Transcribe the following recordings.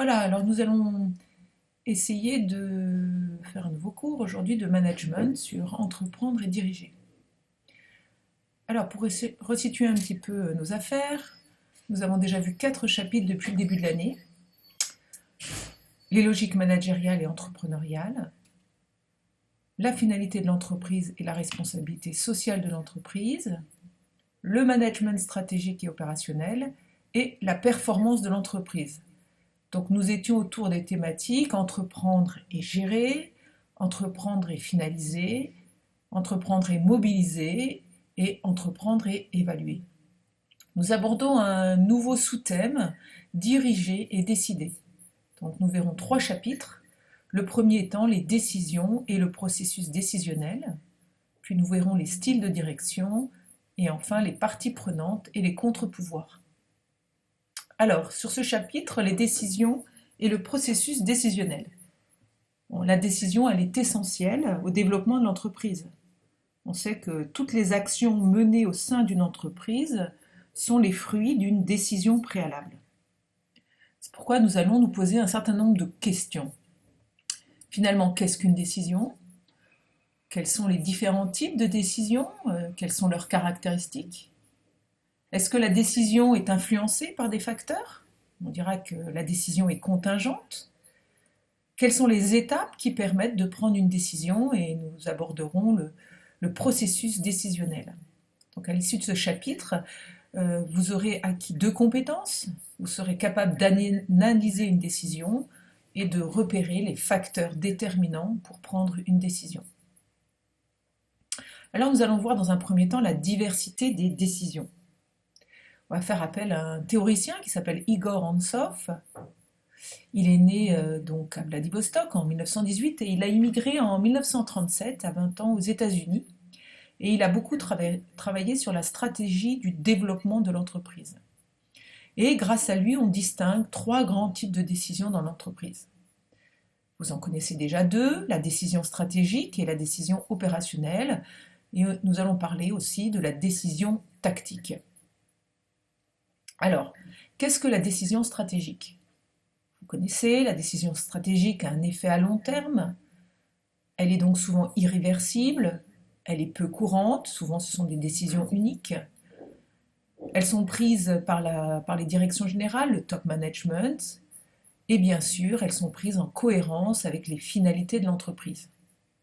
Voilà, alors nous allons essayer de faire un nouveau cours aujourd'hui de management sur entreprendre et diriger. Alors pour resituer un petit peu nos affaires, nous avons déjà vu 4 chapitres depuis le début de l'année. Les logiques managériales et entrepreneuriales, la finalité de l'entreprise et la responsabilité sociale de l'entreprise, le management stratégique et opérationnel et la performance de l'entreprise. Donc nous étions autour des thématiques entreprendre et gérer, entreprendre et finaliser, entreprendre et mobiliser et entreprendre et évaluer. Nous abordons un nouveau sous-thème, diriger et décider. Donc nous verrons 3 chapitres, le premier étant les décisions et le processus décisionnel, puis nous verrons les styles de direction et enfin les parties prenantes et les contre-pouvoirs. Alors, sur ce chapitre, les décisions et le processus décisionnel. Bon, la décision, elle est essentielle au développement de l'entreprise. On sait que toutes les actions menées au sein d'une entreprise sont les fruits d'une décision préalable. C'est pourquoi nous allons nous poser un certain nombre de questions. Finalement, qu'est-ce qu'une décision ? Quels sont les différents types de décisions ? Quelles sont leurs caractéristiques ? Est-ce que la décision est influencée par des facteurs ? On dira que la décision est contingente. Quelles sont les étapes qui permettent de prendre une décision ? Et nous aborderons le processus décisionnel. Donc à l'issue de ce chapitre, vous aurez acquis 2 compétences. Vous serez capable d'analyser une décision et de repérer les facteurs déterminants pour prendre une décision. Alors nous allons voir dans un premier temps la diversité des décisions. On va faire appel à un théoricien qui s'appelle Igor Antsov. Il est né donc à Vladivostok en 1918 et il a immigré en 1937 à 20 ans aux États-Unis. Et il a beaucoup travaillé sur la stratégie du développement de l'entreprise. Et grâce à lui, on distingue 3 grands types de décisions dans l'entreprise. Vous en connaissez déjà 2, la décision stratégique et la décision opérationnelle. Et nous allons parler aussi de la décision tactique. Alors, qu'est-ce que la décision stratégique ? Vous connaissez, la décision stratégique a un effet à long terme. Elle est donc souvent irréversible. Elle est peu courante, souvent ce sont des décisions uniques. Elles sont prises par les directions générales, le top management, et bien sûr, elles sont prises en cohérence avec les finalités de l'entreprise.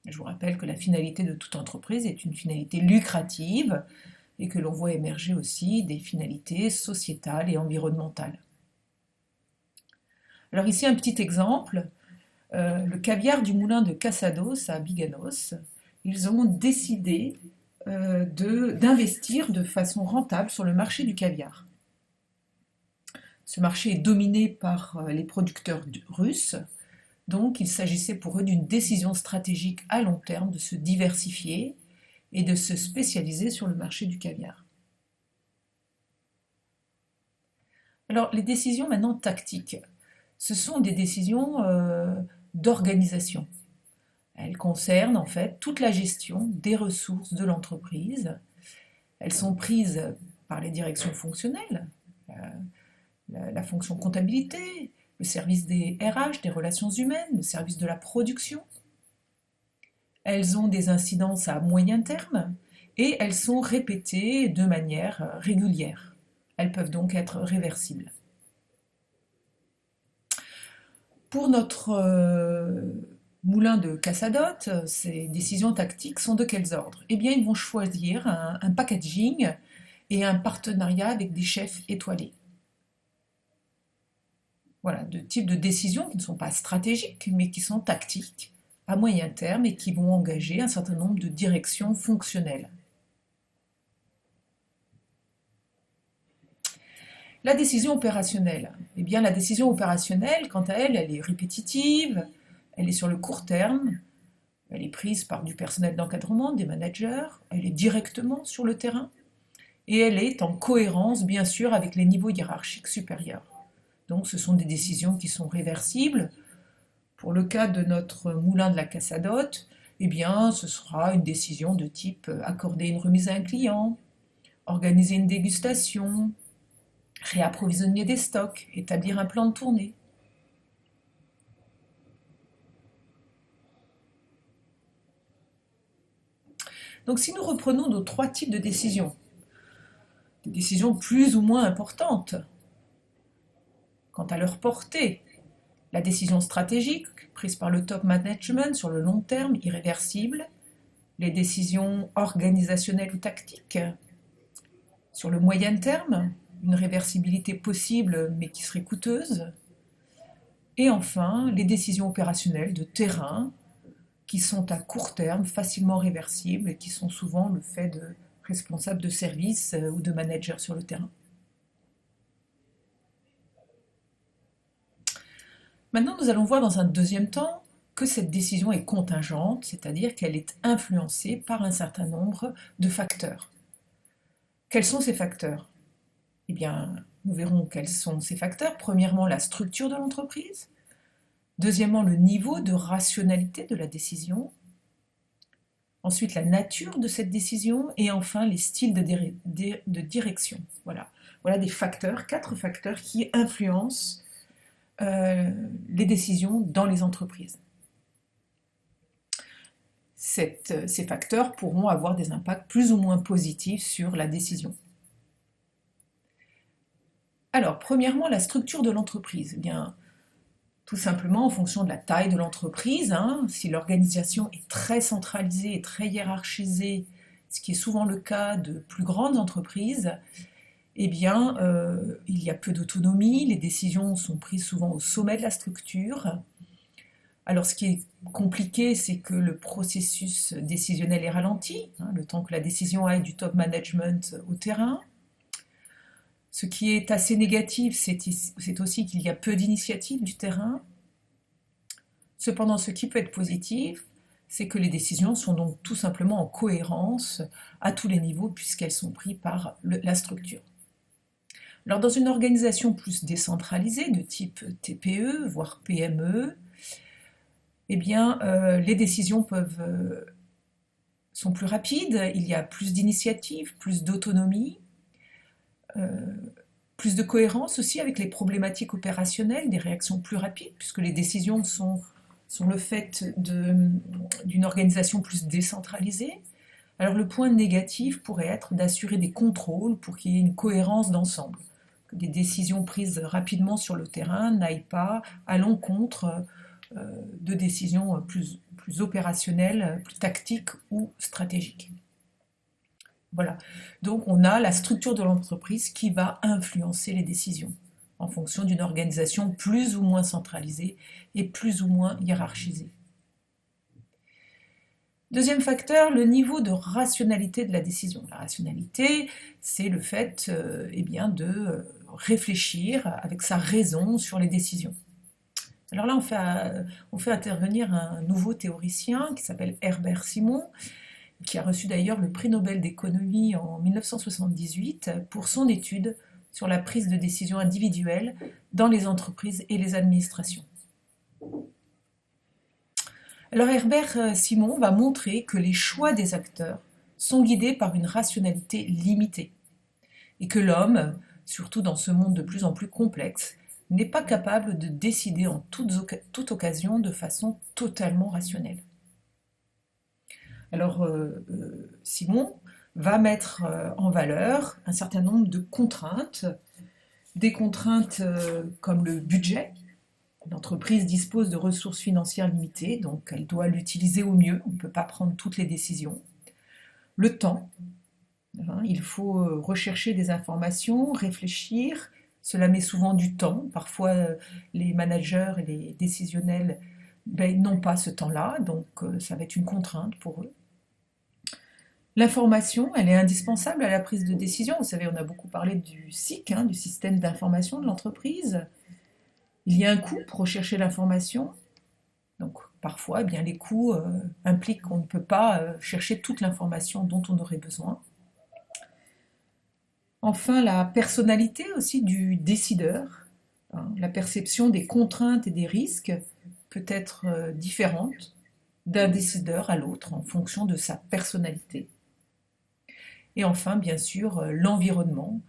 Je vous rappelle que la finalité de toute entreprise est une finalité lucrative et que l'on voit émerger aussi des finalités sociétales et environnementales. Alors ici un petit exemple, le caviar du moulin de Cassados à Biganos. Ils ont décidé d'investir de façon rentable sur le marché du caviar. Ce marché est dominé par les producteurs russes, donc il s'agissait pour eux d'une décision stratégique à long terme de se diversifier et de se spécialiser sur le marché du caviar. Alors les décisions maintenant tactiques, ce sont des décisions d'organisation. Elles concernent en fait toute la gestion des ressources de l'entreprise. Elles sont prises par les directions fonctionnelles, la fonction comptabilité, le service des RH, des relations humaines, le service de la production. Elles ont des incidences à moyen terme et elles sont répétées de manière régulière. Elles peuvent donc être réversibles. Pour notre moulin de Cassadotes, ces décisions tactiques sont de quels ordres ? Eh bien, ils vont choisir un packaging et un partenariat avec des chefs étoilés. Voilà, de types de décisions qui ne sont pas stratégiques, mais qui sont tactiques, à moyen terme, et qui vont engager un certain nombre de directions fonctionnelles. La décision opérationnelle. Eh bien, la décision opérationnelle, quant à elle, elle est répétitive, elle est sur le court terme, elle est prise par du personnel d'encadrement, des managers, elle est directement sur le terrain, et elle est en cohérence, bien sûr, avec les niveaux hiérarchiques supérieurs. Donc ce sont des décisions qui sont réversibles. Pour le cas de notre moulin de la Cassadote, eh bien, ce sera une décision de type accorder une remise à un client, organiser une dégustation, réapprovisionner des stocks, établir un plan de tournée. Donc si nous reprenons nos 3 types de décisions, des décisions plus ou moins importantes, quant à leur portée, la décision stratégique prise par le top management sur le long terme, irréversible, les décisions organisationnelles ou tactiques, sur le moyen terme, une réversibilité possible mais qui serait coûteuse, et enfin les décisions opérationnelles de terrain qui sont à court terme facilement réversibles et qui sont souvent le fait de responsables de service ou de managers sur le terrain. Maintenant, nous allons voir dans un deuxième temps que cette décision est contingente, c'est-à-dire qu'elle est influencée par un certain nombre de facteurs. Quels sont ces facteurs? Eh bien, nous verrons quels sont ces facteurs. Premièrement, la structure de l'entreprise. Deuxièmement, le niveau de rationalité de la décision. Ensuite, la nature de cette décision. Et enfin, les styles de direction. Voilà des facteurs, 4 facteurs qui influencent les décisions dans les entreprises. Ces facteurs pourront avoir des impacts plus ou moins positifs sur la décision. Alors, premièrement, la structure de l'entreprise. Eh bien, tout simplement en fonction de la taille de l'entreprise, si l'organisation est très centralisée et très hiérarchisée, ce qui est souvent le cas de plus grandes entreprises, eh bien, il y a peu d'autonomie, les décisions sont prises souvent au sommet de la structure. Alors, ce qui est compliqué, c'est que le processus décisionnel est ralenti, le temps que la décision aille du top management au terrain. Ce qui est assez négatif, c'est aussi qu'il y a peu d'initiatives du terrain. Cependant, ce qui peut être positif, c'est que les décisions sont donc tout simplement en cohérence à tous les niveaux puisqu'elles sont prises par la structure. Alors, dans une organisation plus décentralisée, de type TPE, voire PME, eh bien, les décisions sont plus rapides, il y a plus d'initiatives, plus d'autonomie, plus de cohérence aussi avec les problématiques opérationnelles, des réactions plus rapides, puisque les décisions sont le fait d'une organisation plus décentralisée. Alors le point négatif pourrait être d'assurer des contrôles pour qu'il y ait une cohérence d'ensemble, que des décisions prises rapidement sur le terrain n'aillent pas à l'encontre de décisions plus opérationnelles, plus tactiques ou stratégiques. Voilà, donc on a la structure de l'entreprise qui va influencer les décisions en fonction d'une organisation plus ou moins centralisée et plus ou moins hiérarchisée. Deuxième facteur, le niveau de rationalité de la décision. La rationalité, c'est le fait de réfléchir avec sa raison sur les décisions. Alors là, on fait intervenir un nouveau théoricien qui s'appelle Herbert Simon, qui a reçu d'ailleurs le prix Nobel d'économie en 1978 pour son étude sur la prise de décision individuelle dans les entreprises et les administrations. Alors Herbert Simon va montrer que les choix des acteurs sont guidés par une rationalité limitée et que l'homme, surtout dans ce monde de plus en plus complexe, n'est pas capable de décider en toute occasion de façon totalement rationnelle. Alors Simon va mettre en valeur un certain nombre de contraintes, des contraintes comme le budget. L'entreprise dispose de ressources financières limitées, donc elle doit l'utiliser au mieux, on ne peut pas prendre toutes les décisions. Le temps, il faut rechercher des informations, réfléchir, cela met souvent du temps, parfois les managers et les décisionnels n'ont pas ce temps-là, donc ça va être une contrainte pour eux. L'information, elle est indispensable à la prise de décision. Vous savez, on a beaucoup parlé du SIC, du système d'information de l'entreprise. Il y a un coût pour rechercher l'information. Donc parfois, les coûts impliquent qu'on ne peut pas chercher toute l'information dont on aurait besoin. Enfin, la personnalité aussi du décideur. La perception des contraintes et des risques peut être différente d'un décideur à l'autre en fonction de sa personnalité. Et enfin, bien sûr, l'environnement,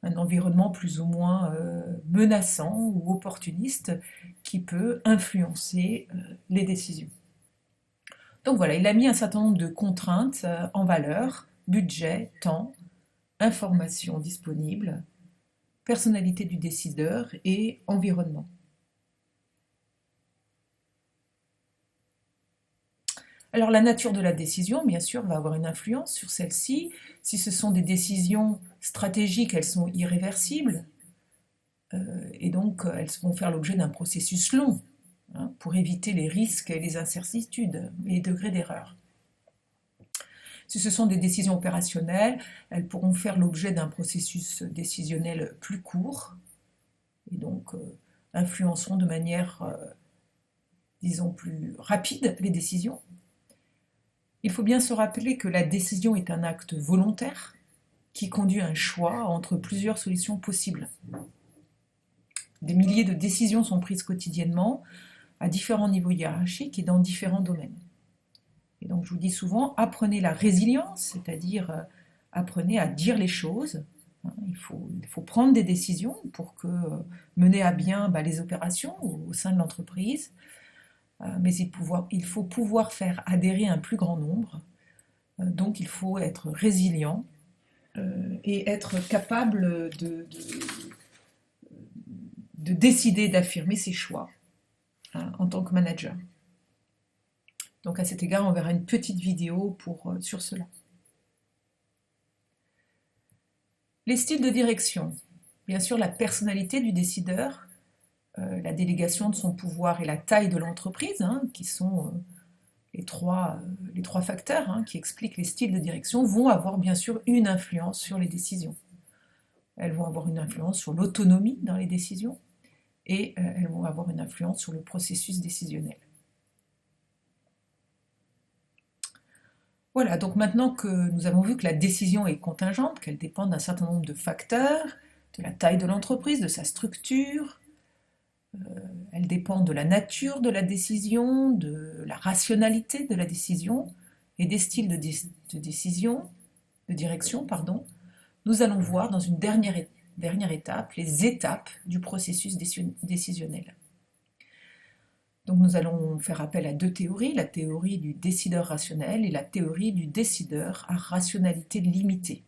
un environnement plus ou moins menaçant ou opportuniste qui peut influencer les décisions. Donc voilà, il a mis un certain nombre de contraintes en valeur: budget, temps, information disponible, personnalité du décideur et environnement. Alors la nature de la décision, bien sûr, va avoir une influence sur celle-ci. Si ce sont des décisions stratégiques, elles sont irréversibles, et donc elles vont faire l'objet d'un processus long, hein, pour éviter les risques et les incertitudes et les degrés d'erreur. Si ce sont des décisions opérationnelles, elles pourront faire l'objet d'un processus décisionnel plus court, et donc influenceront de manière, disons, plus rapide les décisions. Il faut bien se rappeler que la décision est un acte volontaire qui conduit à un choix entre plusieurs solutions possibles. Des milliers de décisions sont prises quotidiennement à différents niveaux hiérarchiques et dans différents domaines. Et donc je vous dis souvent, apprenez la résilience, c'est-à-dire apprenez à dire les choses. Il faut prendre des décisions pour mener à bien les opérations au sein de l'entreprise, mais il faut pouvoir faire adhérer un plus grand nombre. Donc il faut être résilient et être capable de décider, d'affirmer ses choix, hein, en tant que manager. Donc à cet égard, on verra une petite vidéo sur cela. Les styles de direction. Bien sûr, la personnalité du décideur, la délégation de son pouvoir et la taille de l'entreprise, hein, qui sont les trois facteurs, hein, qui expliquent les styles de direction, vont avoir bien sûr une influence sur les décisions. Elles vont avoir une influence sur l'autonomie dans les décisions et elles vont avoir une influence sur le processus décisionnel. Voilà, donc maintenant que nous avons vu que la décision est contingente, qu'elle dépend d'un certain nombre de facteurs, de la taille de l'entreprise, de sa structure, elle dépend de la nature de la décision, de la rationalité de la décision et des styles de direction, nous allons voir dans une dernière étape les étapes du processus décisionnel. Donc nous allons faire appel à deux théories, la théorie du décideur rationnel et la théorie du décideur à rationalité limitée.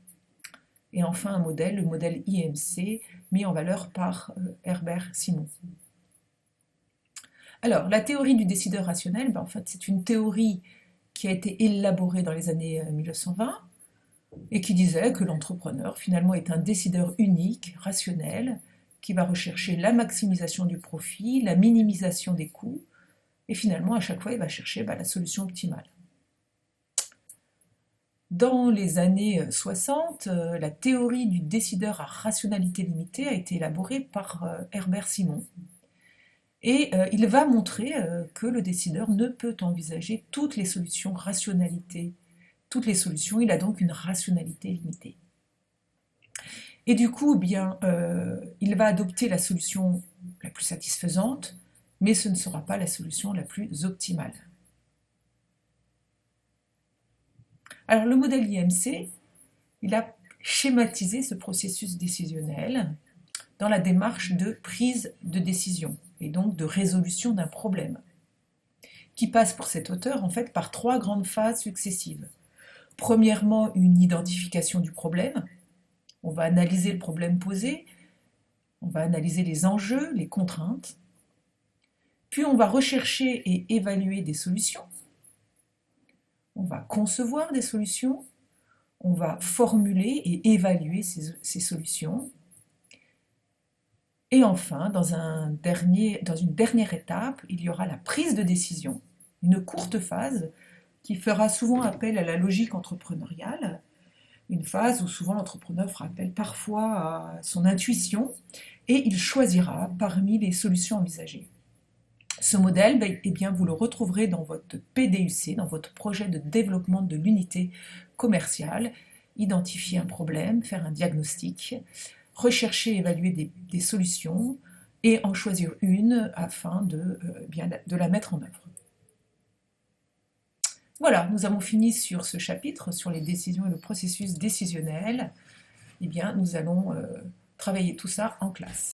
Et enfin un modèle, le modèle IMC, mis en valeur par Herbert Simon. Alors, la théorie du décideur rationnel, en fait, c'est une théorie qui a été élaborée dans les années 1920 et qui disait que l'entrepreneur, finalement, est un décideur unique, rationnel, qui va rechercher la maximisation du profit, la minimisation des coûts, et finalement, à chaque fois, il va chercher la solution optimale. Dans les années 60, la théorie du décideur à rationalité limitée a été élaborée par Herbert Simon. Et il va montrer que le décideur ne peut envisager toutes les solutions rationalité, toutes les solutions, il a donc une rationalité limitée. Et du coup, il va adopter la solution la plus satisfaisante, mais ce ne sera pas la solution la plus optimale. Alors le modèle IMC, il a schématisé ce processus décisionnel dans la démarche de prise de décision et donc de résolution d'un problème, qui passe pour cet auteur en fait par trois grandes phases successives. Premièrement, une identification du problème. On va analyser le problème posé, on va analyser les enjeux, les contraintes, puis on va rechercher et évaluer des solutions, on va concevoir des solutions, on va formuler et évaluer ces solutions, et enfin, dans une dernière étape, il y aura la prise de décision, une courte phase qui fera souvent appel à la logique entrepreneuriale, une phase où souvent l'entrepreneur fera appel parfois à son intuition et il choisira parmi les solutions envisagées. Ce modèle, vous le retrouverez dans votre PDUC, dans votre projet de développement de l'unité commerciale, identifier un problème, faire un diagnostic, rechercher et évaluer des solutions et en choisir une afin de la mettre en œuvre. Voilà, nous avons fini sur ce chapitre, sur les décisions et le processus décisionnel. Nous allons travailler tout ça en classe.